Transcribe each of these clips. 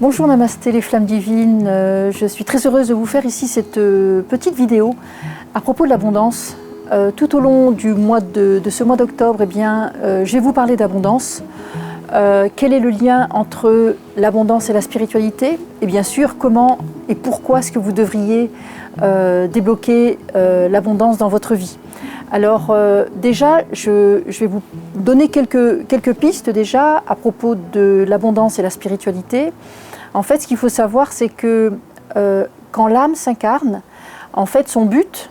Bonjour Namasté les flammes divines, je suis très heureuse de vous faire ici cette petite vidéo à propos de l'abondance. Tout au long de ce mois d'octobre, je vais vous parler d'abondance. Quel est le lien entre l'abondance et la spiritualité? Et bien sûr, comment et pourquoi est-ce que vous devriez débloquer l'abondance dans votre vie? Alors déjà, je vais vous donner quelques pistes déjà à propos de l'abondance et la spiritualité. En fait, ce qu'il faut savoir, c'est que quand l'âme s'incarne, en fait, son but,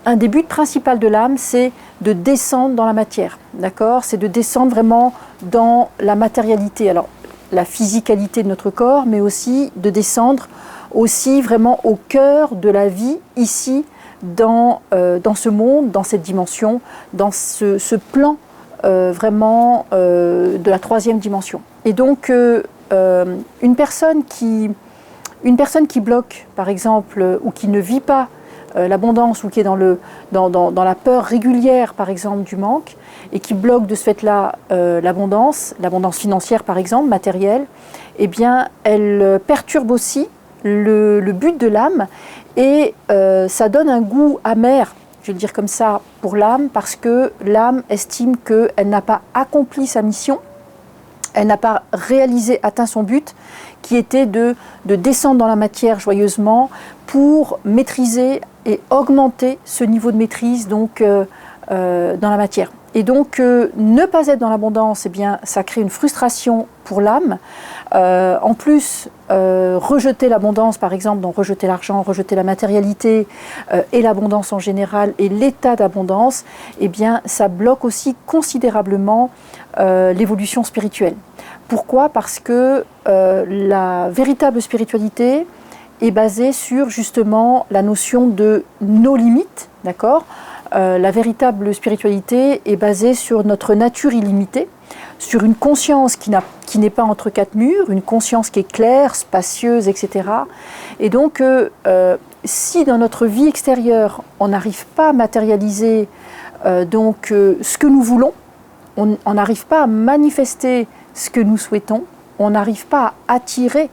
un des buts principaux de l'âme, c'est de descendre dans la matière, d'accord? C'est de descendre vraiment dans la matérialité, alors la physicalité de notre corps, mais aussi de descendre aussi vraiment au cœur de la vie ici, dans ce monde, dans cette dimension, dans ce plan vraiment de la troisième dimension. Et donc, une personne qui bloque, par exemple, ou qui ne vit pas l'abondance, ou qui est dans la peur régulière, par exemple, du manque, et qui bloque de ce fait-là l'abondance financière, par exemple, matérielle, eh bien, elle perturbe aussi le but de l'âme, et ça donne un goût amer, je vais le dire comme ça, pour l'âme, parce que l'âme estime qu'elle n'a pas accompli sa mission, elle n'a pas atteint son but, qui était de descendre dans la matière joyeusement pour maîtriser et augmenter ce niveau de maîtrise donc, dans la matière. Et donc, ne pas être dans l'abondance, eh bien, ça crée une frustration pour l'âme. En plus, rejeter l'abondance, par exemple, donc rejeter l'argent, rejeter la matérialité et l'abondance en général et l'état d'abondance, eh bien, ça bloque aussi considérablement l'évolution spirituelle. Pourquoi? Parce que la véritable spiritualité est basée sur justement la notion de nos limites, d'accord? La véritable spiritualité est basée sur notre nature illimitée, sur une conscience qui n'est pas entre quatre murs, une conscience qui est claire, spacieuse, etc. Et donc, si dans notre vie extérieure, on n'arrive pas à matérialiser ce que nous voulons, on n'arrive pas à manifester ce que nous souhaitons, on n'arrive pas à attirer,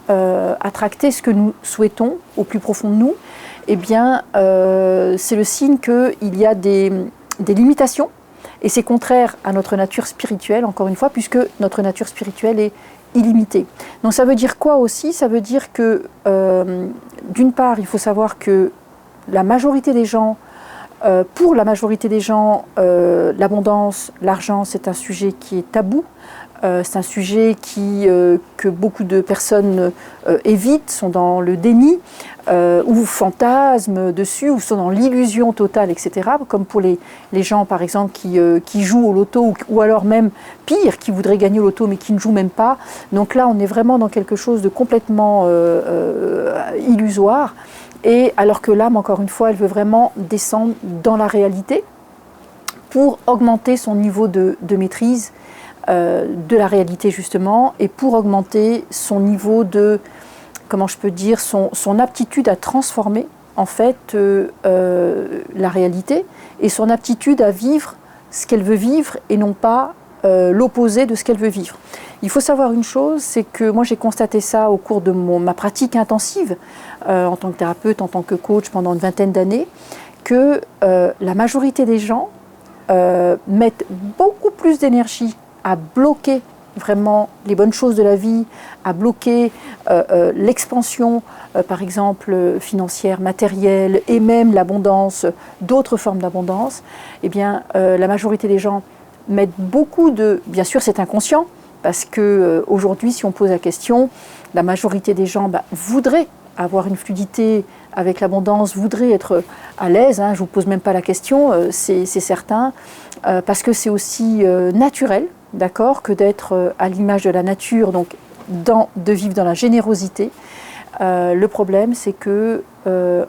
attracter ce que nous souhaitons au plus profond de nous, eh bien, c'est le signe qu'il y a des limitations, et c'est contraire à notre nature spirituelle, encore une fois, puisque notre nature spirituelle est illimitée. Donc ça veut dire quoi aussi? Ça veut dire que, d'une part, il faut savoir que la majorité des gens, pour la majorité des gens, l'abondance, l'argent, c'est un sujet qui est tabou. C'est un sujet que beaucoup de personnes évitent, sont dans le déni, ou fantasment dessus, ou sont dans l'illusion totale, etc. Comme pour les gens, par exemple, qui jouent au loto, ou alors même pire, qui voudraient gagner au loto, mais qui ne jouent même pas. Donc là, on est vraiment dans quelque chose de complètement illusoire. Et alors que l'âme, encore une fois, elle veut vraiment descendre dans la réalité pour augmenter son niveau de maîtrise de la réalité justement, et pour augmenter son niveau de, comment je peux dire, son aptitude à transformer en fait la réalité, et son aptitude à vivre ce qu'elle veut vivre et non pas l'opposé de ce qu'elle veut vivre. Il faut savoir une chose, c'est que moi j'ai constaté ça au cours de ma pratique intensive en tant que thérapeute, en tant que coach pendant une vingtaine d'années, que la majorité des gens mettent beaucoup plus d'énergie à bloquer vraiment les bonnes choses de la vie, à bloquer l'expansion, par exemple financière, matérielle, et même l'abondance, d'autres formes d'abondance. Eh bien, la majorité des gens mettent beaucoup de... Bien sûr, c'est inconscient, parce qu'aujourd'hui, si on pose la question, la majorité des gens voudraient avoir une fluidité avec l'abondance, voudraient être à l'aise, hein, je ne vous pose même pas la question, c'est certain, parce que c'est aussi naturel, d'accord, que d'être à l'image de la nature, donc de vivre dans la générosité. Le problème, c'est que,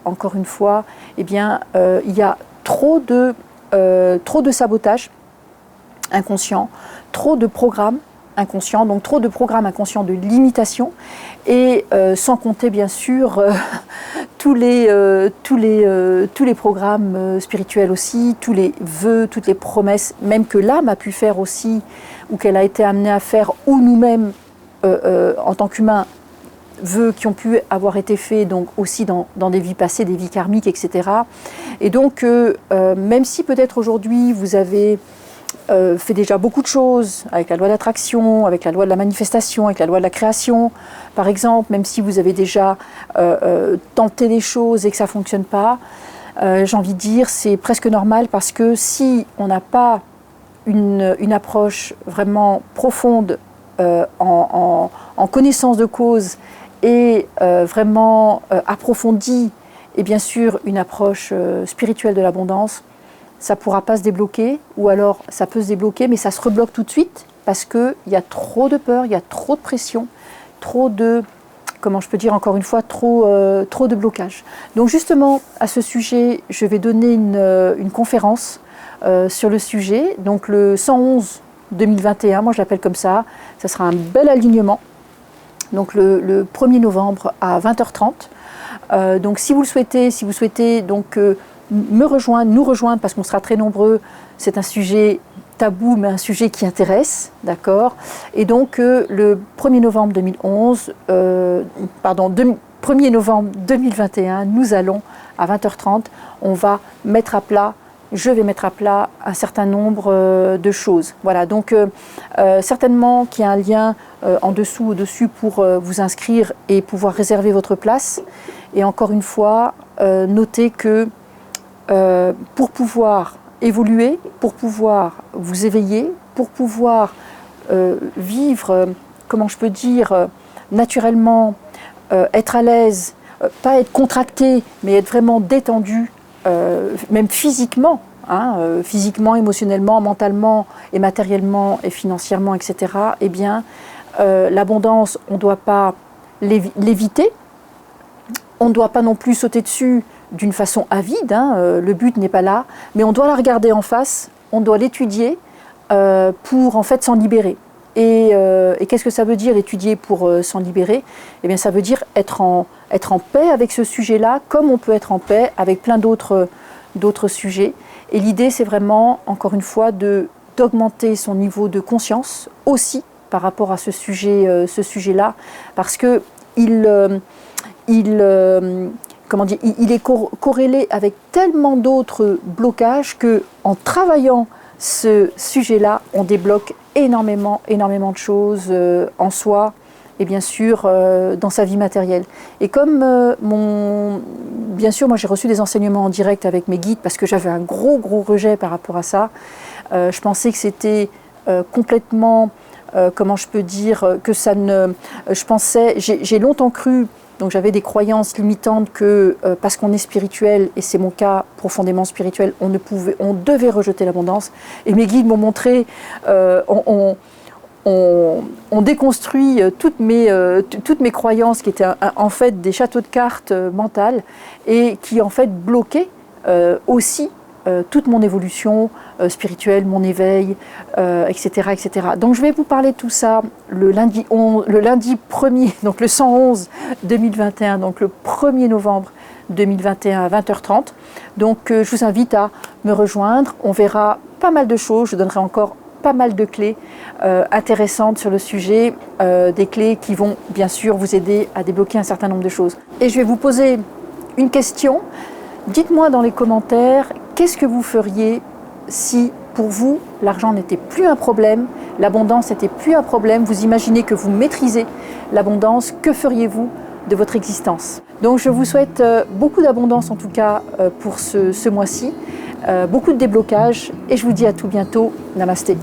encore une fois, eh bien, il y a trop de sabotage inconscient, trop de programmes inconscients, donc trop de programmes inconscients de limitation, et sans compter bien sûr tous les programmes spirituels aussi, tous les vœux, toutes les promesses, même que l'âme a pu faire aussi, ou qu'elle a été amenée à faire, ou nous-mêmes en tant qu'humains vœux qui ont pu avoir été faits donc aussi dans des vies passées, des vies karmiques, etc. Et donc, même si peut-être aujourd'hui vous avez fait déjà beaucoup de choses avec la loi d'attraction, avec la loi de la manifestation, avec la loi de la création, par exemple, même si vous avez déjà tenté des choses et que ça ne fonctionne pas, j'ai envie de dire c'est presque normal parce que si on n'a pas une approche vraiment profonde en connaissance de cause et vraiment approfondie et bien sûr une approche spirituelle de l'abondance, ça ne pourra pas se débloquer, ou alors ça peut se débloquer, mais ça se rebloque tout de suite parce qu'il y a trop de peur, il y a trop de pression, trop de, comment je peux dire encore une fois, trop de blocage. Donc justement, à ce sujet, je vais donner une conférence sur le sujet, donc le 111 2021, moi je l'appelle comme ça sera un bel alignement, donc le 1er novembre à 20h30. Donc si vous souhaitez donc nous rejoindre parce qu'on sera très nombreux, c'est un sujet tabou mais un sujet qui intéresse, d'accord. Et donc le 1er novembre 1er novembre 2021, nous allons à 20h30, je vais mettre à plat un certain nombre de choses. Voilà, donc certainement qu'il y a un lien en dessous, au-dessus pour vous inscrire et pouvoir réserver votre place. Et encore une fois, notez que pour pouvoir évoluer, pour pouvoir vous éveiller, pour pouvoir vivre, comment je peux dire, naturellement, être à l'aise, pas être contracté, mais être vraiment détendu, même physiquement, physiquement, émotionnellement, mentalement et matériellement et financièrement, etc. Eh bien, l'abondance, on ne doit pas l'éviter, on ne doit pas non plus sauter dessus d'une façon avide, le but n'est pas là, mais on doit la regarder en face, on doit l'étudier pour en fait s'en libérer. Et qu'est-ce que ça veut dire étudier pour s'en libérer? Eh bien ça veut dire être en paix avec ce sujet-là, comme on peut être en paix avec plein d'autres sujets. Et l'idée c'est vraiment, encore une fois, d'augmenter son niveau de conscience aussi par rapport à ce sujet-là, parce que il est corrélé avec tellement d'autres blocages qu'en travaillant ce sujet-là, on débloque énormément de choses en soi et bien sûr dans sa vie matérielle. Et comme bien sûr, moi j'ai reçu des enseignements en direct avec mes guides parce que j'avais un gros rejet par rapport à ça. Je pensais que c'était complètement, comment je peux dire, que ça ne... j'ai longtemps cru. Donc j'avais des croyances limitantes que parce qu'on est spirituel, et c'est mon cas profondément spirituel, on devait rejeter l'abondance. Et mes guides m'ont montré, on déconstruit toutes mes croyances qui étaient en fait des châteaux de cartes mentales et qui en fait bloquaient aussi toute mon évolution spirituelle, mon éveil, etc., etc. Donc je vais vous parler de tout ça le lundi 1er, donc le 111 2021, donc le 1er novembre 2021 à 20h30. Donc je vous invite à me rejoindre, on verra pas mal de choses, je donnerai encore pas mal de clés intéressantes sur le sujet, des clés qui vont bien sûr vous aider à débloquer un certain nombre de choses. Et je vais vous poser une question. Dites-moi dans les commentaires, qu'est-ce que vous feriez si pour vous l'argent n'était plus un problème, l'abondance n'était plus un problème, vous imaginez que vous maîtrisez l'abondance, que feriez-vous de votre existence? Donc je vous souhaite beaucoup d'abondance en tout cas pour ce mois-ci, beaucoup de déblocage et je vous dis à tout bientôt. Namasté.